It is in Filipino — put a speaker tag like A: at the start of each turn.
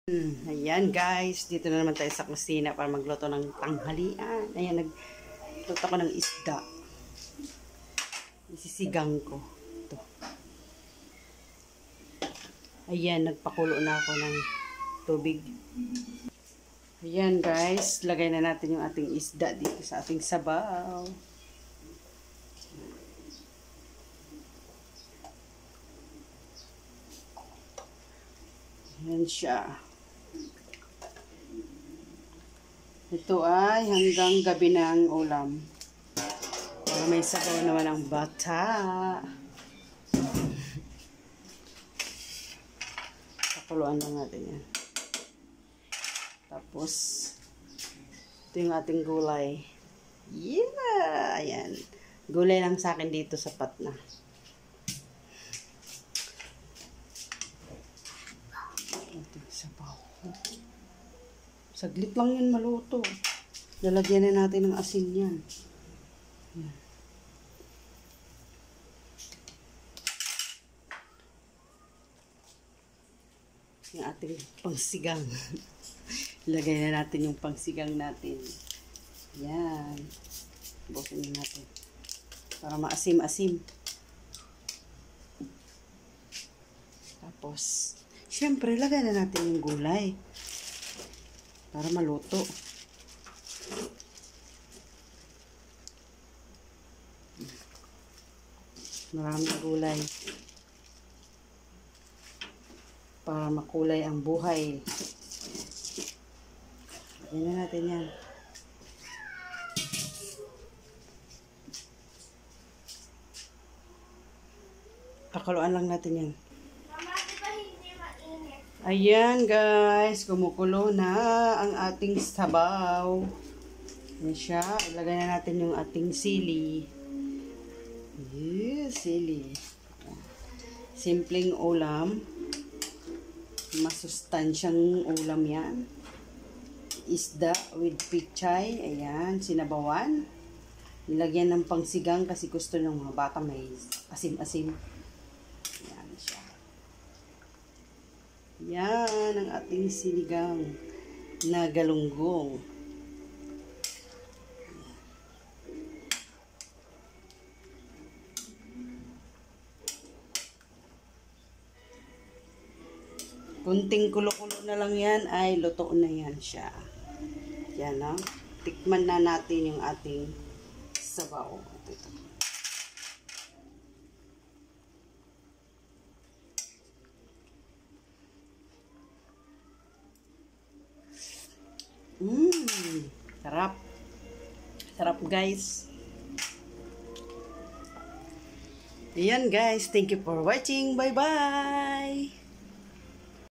A: Ayan guys, dito na naman tayo sa kusina para magluto ng tanghalian. Ayan, nagluto ko ng isda. Isisigang ko. Ito. Ayan, nagpakulo na ako ng tubig. Ayan guys, lagay na natin yung ating isda dito sa ating sabaw. Ayan siya. Ito ay hanggang gabi ng ulam. Para may sabaw naman ang bata. Pakuluan lang natin yan. Tapos, ito yung ating gulay. Yeah! Ayan. Gulay lang sa akin dito, sapat na. Ito yung sabaw. Saglit lang yan maluto. Lalagyan na natin ng asin yan. Yan. Yung ating pangsigang. Lagay na natin yung pangsigang natin. Yan. Bukin na natin. Para maasim-asim. Tapos, syempre, lagay na natin yung gulay. Para maluto. Maraming gulay. Para makulay ang buhay. Lagyan na natin yan. Pakuluan lang natin yan. Ayan guys, kumukulo na ang ating sabaw. Ayan siya. Ilagay na natin yung ating sili. Yes, sili. Simpleng ulam. Masustansyang ulam yan. Isda with pichay. Ayan, sinabawan. Nilagyan ng pangsigang kasi gusto ng mga bata may asim-asim. Ayan siya. Yan ang ating sinigang na galunggong. Kunting kulo-kulo na lang yan ay luto na yan siya. Yan o. Tikman na natin yung ating sabaw. Ito. Sarap. Sarap guys. Ayan guys. Thank you for watching. Bye-bye.